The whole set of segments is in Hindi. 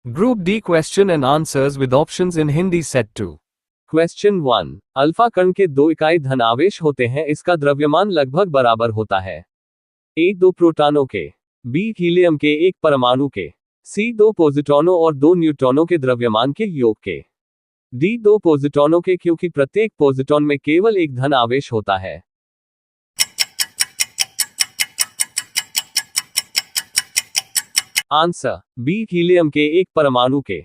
Group D question and answers with options in Hindi set 2. Question 1। Alpha कण के 2 इकाई धन आवेश होते हैं, इसका द्रव्यमान लगभग बराबर होता है। ए 2 प्रोटॉनों के, बी हीलियम के 1 परमाणु के, सी 2 पॉजिट्रॉनों और 2 न्यूट्रॉनों के द्रव्यमान के योग के, डी 2 पॉजिट्रॉनों के क्योंकि प्रत्येक पॉजिट्रॉन में केवल एक धन आवेश होता है। आंसर बी हीलियम के 1 परमाणु के।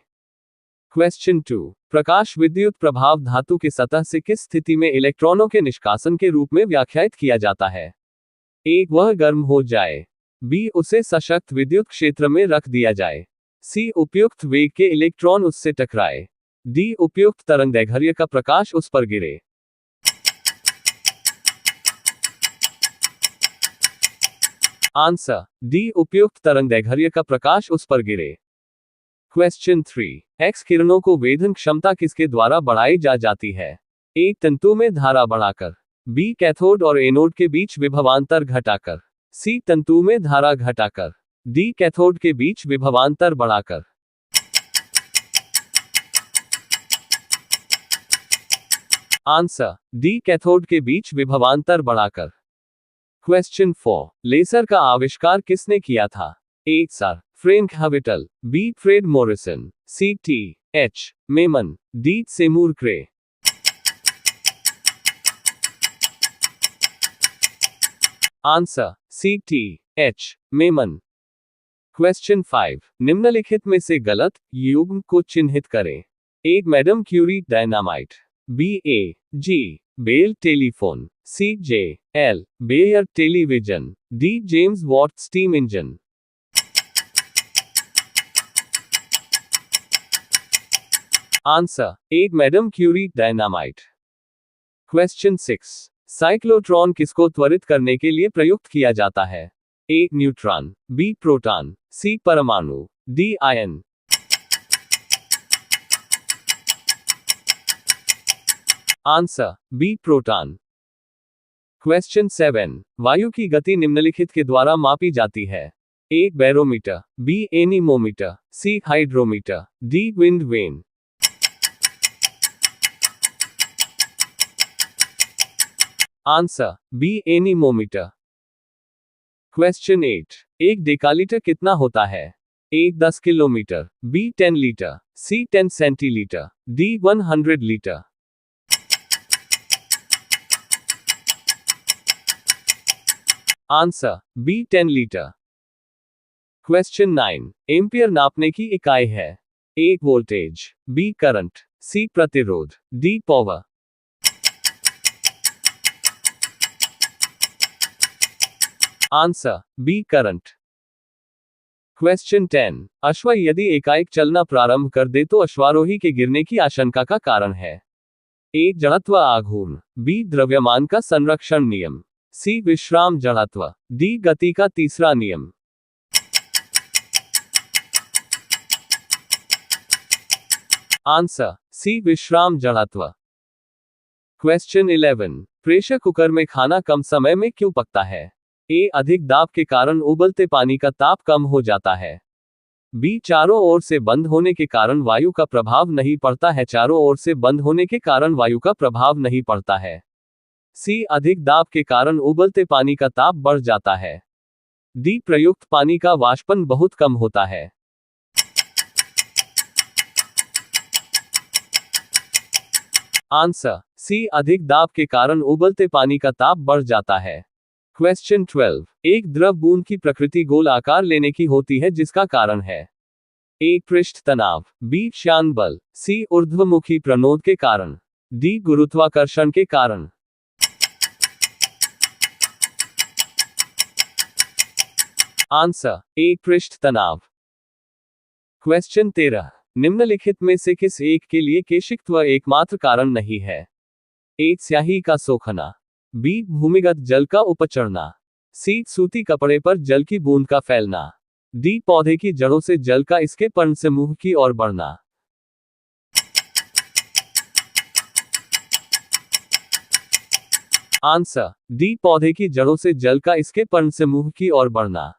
क्वेश्चन 2। प्रकाश विद्युत प्रभाव धातु की सतह से किस स्थिति में इलेक्ट्रॉनों के निष्कासन के रूप में व्याख्यायित किया जाता है। ए वह गर्म हो जाए, बी उसे सशक्त विद्युत क्षेत्र में रख दिया जाए, सी उपयुक्त वेग के इलेक्ट्रॉन उससे टकराए, डी उपयुक्त तरंगदैर्घ्य का प्रकाश उस पर गिरे। आंसर डी उपयुक्त तरंगदैर्घ्य का प्रकाश उस पर गिरे। क्वेश्चन 3। एक्स किरणों को वेधन क्षमता किसके द्वारा बढ़ाई जा जाती है। ए तंतु में धारा बढ़ाकर, बी कैथोड और एनोड के बीच विभवांतर घटाकर, सी तंतु में धारा घटाकर, डी कैथोड के बीच विभवांतर बढ़ाकर। आंसर डी कैथोड के बीच विभवांतर बढ़ाकर। क्वेश्चन 4। लेसर का आविष्कार किसने किया था। A sir Frank Whittle, B Fred Morrison, C T H Maiman, D Seymour Cray. Answer C T H Maiman. Question 5। निम्नलिखित में से गलत युग्म को चिन्हित करें। A madam Curie dynamite, B A G Bell telephone, C J L Baird television, D James Watt steam engine. Answer A madam Curie dynamite. Question 6। Cyclotron किसको त्वरित करने के लिए प्रयुक्त किया जाता है। ए न्यूट्रॉन, बी प्रोटॉन, सी परमाणु, D ion. Answer B proton. Question 7। वायु की गति निम्नलिखित के द्वारा मापी जाती है। A barometer, B anemometer, C hydrometer, D wind vane. Answer B anemometer. Question 8। एक डेकालीटर कितना होता है। A 10 kilometre, B 10 litre, C 10 centilitre, D 100 litre. Answer B 10 litre. Question 9। Ampere नापने की इकाई है। A voltage, B current, C प्रतिरोध, D power. Answer B current. Question 10। अश्व यदि एकाएक चलना प्रारंभ कर दे तो अश्वारोही के गिरने की आशंका का कारण है। ए जड़त्व आघूर्ण, बी द्रव्यमान का संरक्षण नियम, सी विश्राम जड़त्व, डी गति का तीसरा नियम। आंसर सी विश्राम जड़त्व। क्वेश्चन 11। प्रेशर कुकर में खाना कम समय में क्यों पकता है। ए अधिक दाब के कारण उबलते पानी का ताप कम हो जाता है, बी चारों ओर से बंद होने के कारण वायु का प्रभाव नहीं पड़ता है, चारों ओर से बंद होने के कारण वायु का प्रभाव नहीं पड़ता है, सी अधिक दाब के कारण उबलते पानी का ताप बढ़ जाता है, डी प्रयुक्त पानी का वाष्पन बहुत कम होता है। आंसर सी अधिक दाब के कारण उबलते पानी का ताप बढ़ जाता है। क्वेश्चन 12। एक द्रव बूंद की प्रकृति गोल आकार लेने की होती है जिसका कारण है। ए पृष्ठ तनाव, बी श्यान बल, सी ऊर्ध्वमुखी प्रणोद के कारण, डी गुरुत्वाकर्षण के कारण। आंसर ए पृष्ठ तनाव। क्वेश्चन 13। निम्नलिखित में से किस एक के लिए केशिकत्व एकमात्र कारण नहीं है। ए स्याही का सोखना, बी भूमिगत जल का उपचरना, सी सूती कपड़े पर जल की बूंद का फैलना, डी पौधे की जड़ों से जल का इसके पर्ण समूह की ओर बढ़ना। आंसर डी पौधे की जड़ों से जल का इसके पर्ण समूह की ओर बढ़ना।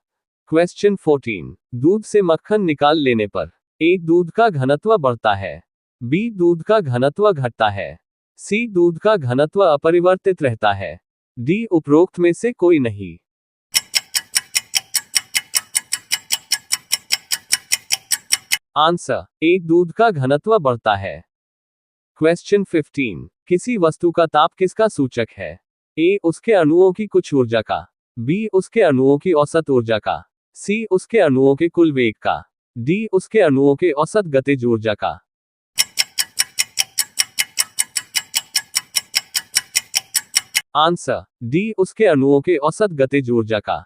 क्वेश्चन 14। दूध से मक्खन निकाल लेने पर ए दूध का घनत्व बढ़ता है, बी दूध का घनत्व घटता है, सी दूध का घनत्व अपरिवर्तित रहता है, डी उपरोक्त में से कोई नहीं। आंसर ए दूध का घनत्व बढ़ता है। क्वेश्चन 15 किसी वस्तु का ताप किसका सूचक है? ए उसके अणुओं की कुछ ऊर्जा का, बी उसके अणुओं की औसत ऊर्जा का, सी उसके अणुओं के कुल वेग का, डी उसके अणुओं के औसत गतिज ऊर्जा का। आंसर डी उसके अणुओं के औसत गतिज ऊर्जा का।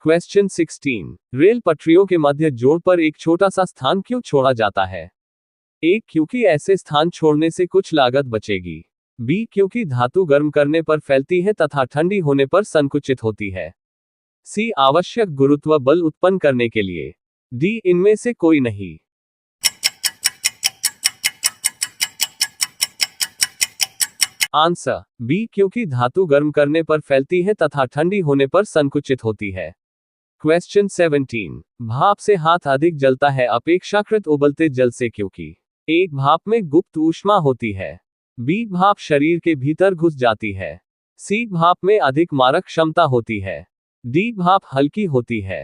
क्वेश्चन 16 रेल पटरियों के मध्य जोड़ पर एक छोटा सा स्थान क्यों छोड़ा जाता है? ए क्योंकि ऐसे स्थान छोड़ने से कुछ लागत बचेगी, बी क्योंकि धातु गर्म करने पर फैलती है तथा ठंडी होने पर संकुचित होती है, सी आवश्यक गुरुत्व बल उत्पन्न करने के लिए, डी इनमें से कोई नहीं। आंसर बी क्योंकि धातु गर्म करने पर फैलती है तथा ठंडी होने पर संकुचित होती है। क्वेश्चन 17 भाप से हाथ अधिक जलता है अपेक्षाकृत उबलते जल से क्योंकि? ए भाप में गुप्त ऊष्मा होती है, बी भाप शरीर के भीतर घुस जाती है, सी भाप में अधिक मारक क्षमता होती है, डी भाप हल्की होती है।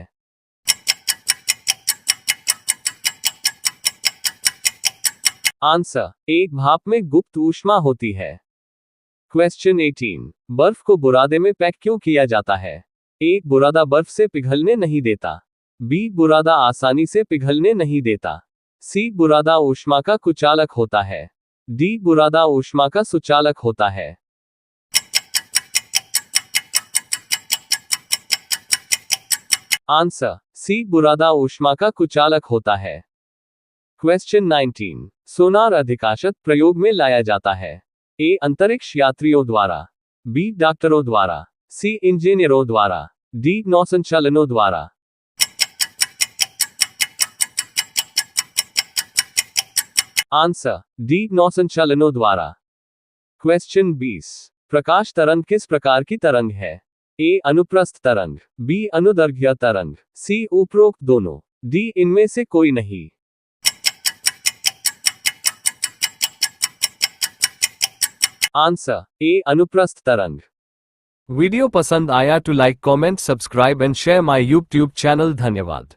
आंसर ए भाप में गुप्त ऊष्मा होती है। क्वेश्चन 18 बर्फ को बुरादे में पैक क्यों किया जाता है? ए बुरादा बर्फ से पिघलने नहीं देता, बी बुरादा आसानी से पिघलने नहीं देता, सी बुरादा ऊष्मा का कुचालक होता है, डी बुरादा ऊष्मा का सुचालक होता है। आंसर सी बुरादा ऊष्मा का कुचालक होता है। क्वेश्चन 19 सोनार अधिकांशत प्रयोग में लाया जाता है? ए अंतरिक्ष यात्रियों द्वारा, बी डॉक्टरों द्वारा, सी इंजीनियरों द्वारा, डी नौसंचालनों द्वारा। आंसर डी नौसंचालनों द्वारा। क्वेश्चन 20 प्रकाश तरंग किस प्रकार की तरंग है? ए अनुप्रस्थ तरंग, बी अनुदैर्घ्य तरंग, सी उपरोक्त दोनों, डी इनमें से कोई नहीं। आंसर ए अनुप्रस्थ तरंग। वीडियो पसंद आया तो like comment subscribe and share my YouTube channel. धन्यवाद।